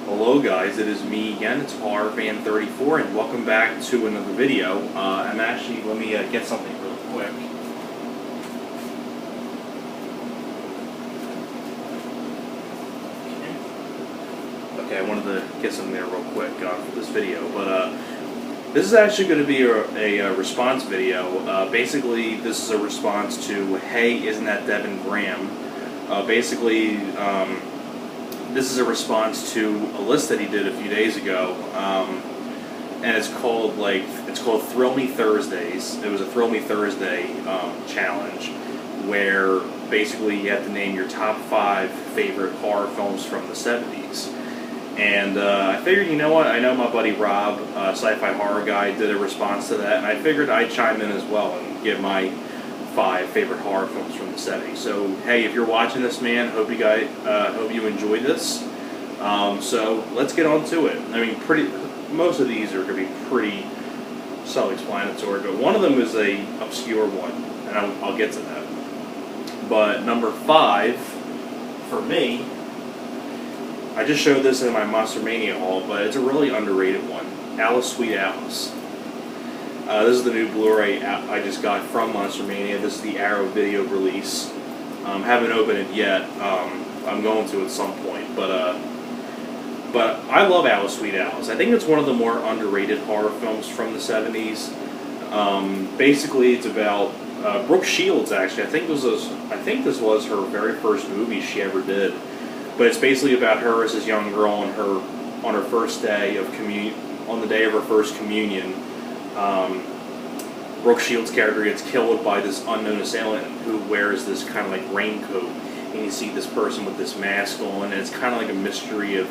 Hello guys, it is me again, it's HorrorFan34, and welcome back to another video. Let me get something real quick. Okay, I wanted to get something there real quick for this video, but this is actually going to be a response video. Basically, this is a response to, hey, isn't that Devon Graham? This is a response to a list that he did a few days ago, and it's called Thrill Me Thursdays. It was a Thrill Me Thursday challenge, where basically you have to name your top 5 favorite horror films from the 70s. And I figured, you know what, I know my buddy Rob, Sci-Fi Horror Guy, did a response to that, and I figured I'd chime in as well and give my 5 favorite horror films from the 70s. So, hey, if you're watching this, man, hope you enjoyed this. So, let's get on to it. I mean, most of these are going to be pretty self-explanatory, but one of them is a obscure one, and I'll get to that. But number 5, for me, I just showed this in my Monster Mania haul, but it's a really underrated one. Alice Sweet Alice. This is the new Blu-ray I just got from Monster Mania. This is the Arrow video release. Haven't opened it yet. I'm going to at some point, but I love Alice Sweet Alice. I think it's one of the more underrated horror films from the 70s. Basically, it's about Brooke Shields. Actually, I think this was her very first movie she ever did. But it's basically about her as this young girl on her first day of on the day of her first communion. Brooke Shields' character gets killed by this unknown assailant who wears this kind of like raincoat, and you see this person with this mask on, and it's kind of like a mystery of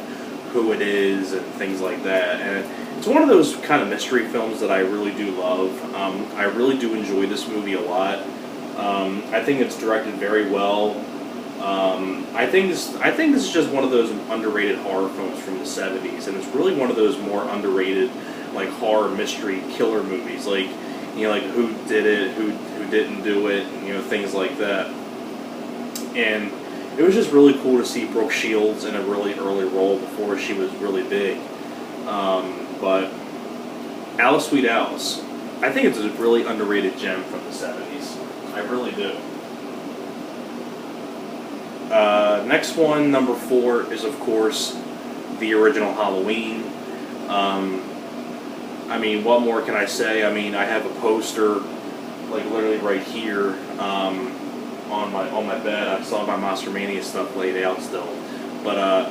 who it is and things like that. And it's one of those kind of mystery films that I really do love. I really do enjoy this movie a lot. I think it's directed very well. I think this is just one of those underrated horror films from the 70s, and it's really one of those more underrated, like, horror mystery killer movies, like, you know, like who did it, who didn't do it, and, you know, things like that. And it was just really cool to see Brooke Shields in a really early role before she was really big. But Alice Sweet Alice, I think it's a really underrated gem from the 70s. I really do. Next one, number 4, is of course the original Halloween. I mean, what more can I say? I mean, I have a poster, like literally right here, on my bed. I saw my Monster Mania stuff laid out still, but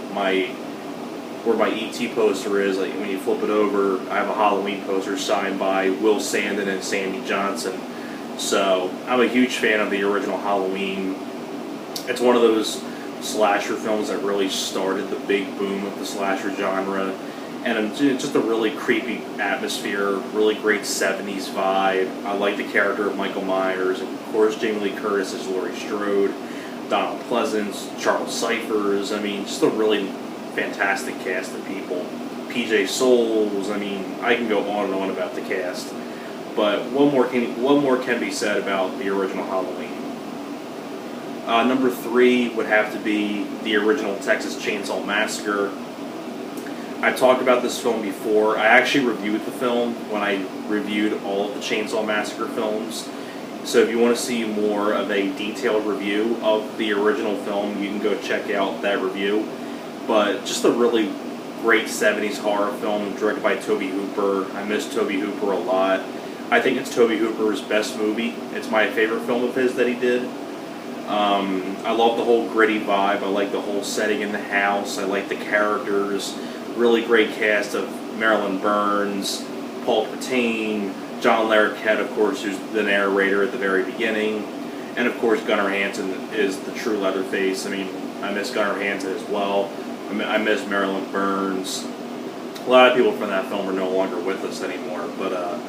where my E.T. poster is, like when you flip it over, I have a Halloween poster signed by Will Sandin and Sandy Johnson. So I'm a huge fan of the original Halloween. It's one of those slasher films that really started the big boom of the slasher genre, and it's just a really creepy atmosphere, really great 70s vibe. I like the character of Michael Myers, and of course Jamie Lee Curtis as Laurie Strode, Donald Pleasance, Charles Cyphers. I mean, just a really fantastic cast of people. PJ Souls. I mean, I can go on and on about the cast, but one more can be said about the original Halloween. Number 3 would have to be the original Texas Chainsaw Massacre. I've talked about this film before. I actually reviewed the film when I reviewed all of the Chainsaw Massacre films. So if you want to see more of a detailed review of the original film, you can go check out that review. But just a really great 70s horror film directed by Tobe Hooper. I miss Tobe Hooper a lot. I think it's Tobe Hooper's best movie. It's my favorite film of his that he did. I love the whole gritty vibe. I like the whole setting in the house. I like the characters. Really great cast of Marilyn Burns, Paul Patine, John Larroquette, of course, who's the narrator at the very beginning, and of course Gunnar Hansen is the true Leatherface. I mean, I miss Gunnar Hansen as well. I miss Marilyn Burns. A lot of people from that film are no longer with us anymore, but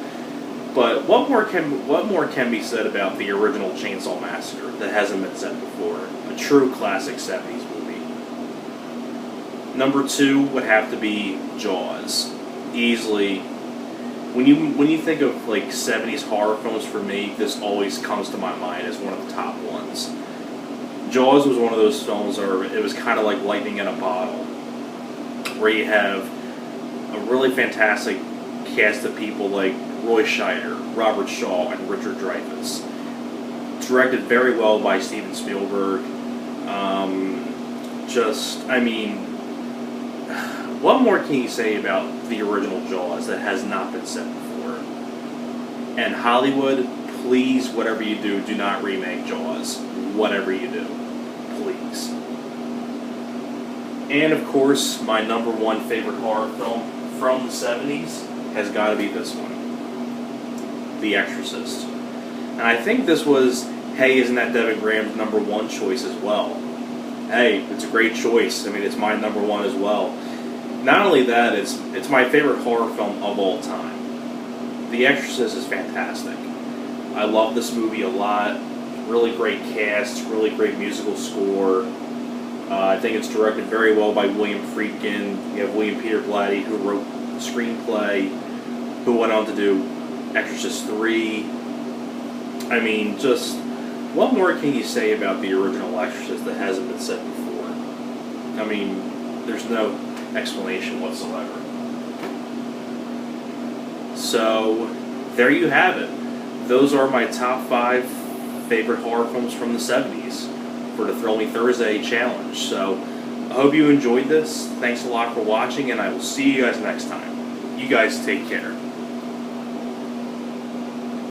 what more can be said about the original Chainsaw Massacre that hasn't been said before? A true classic 70s movie. Number 2 would have to be Jaws. Easily. When you think of like 70s horror films, for me, this always comes to my mind as one of the top ones. Jaws was one of those films where it was kind of like lightning in a bottle, where you have a really fantastic cast of people like Roy Scheider, Robert Shaw, and Richard Dreyfuss. Directed very well by Steven Spielberg. What more can you say about the original Jaws that has not been said before? And Hollywood, please, whatever you do, do not remake Jaws. Whatever you do. Please. And of course, my number one favorite horror film from the 70s has got to be this one. The Exorcist. And I think this was, hey, isn't that Devon Graham's number one choice as well? Hey, it's a great choice. I mean, it's my number one as well. Not only that, it's my favorite horror film of all time. The Exorcist is fantastic. I love this movie a lot. Really great cast, really great musical score. I think it's directed very well by William Friedkin. You have William Peter Blatty, who wrote the screenplay, who went on to do Exorcist 3. I mean, just, what more can you say about the original Exorcist that hasn't been said before? I mean, there's no explanation whatsoever. So, there you have it. Those are my top 5 favorite horror films from the 70s for the Thrill Me Thursday challenge. So, I hope you enjoyed this. Thanks a lot for watching, and I will see you guys next time. You guys take care.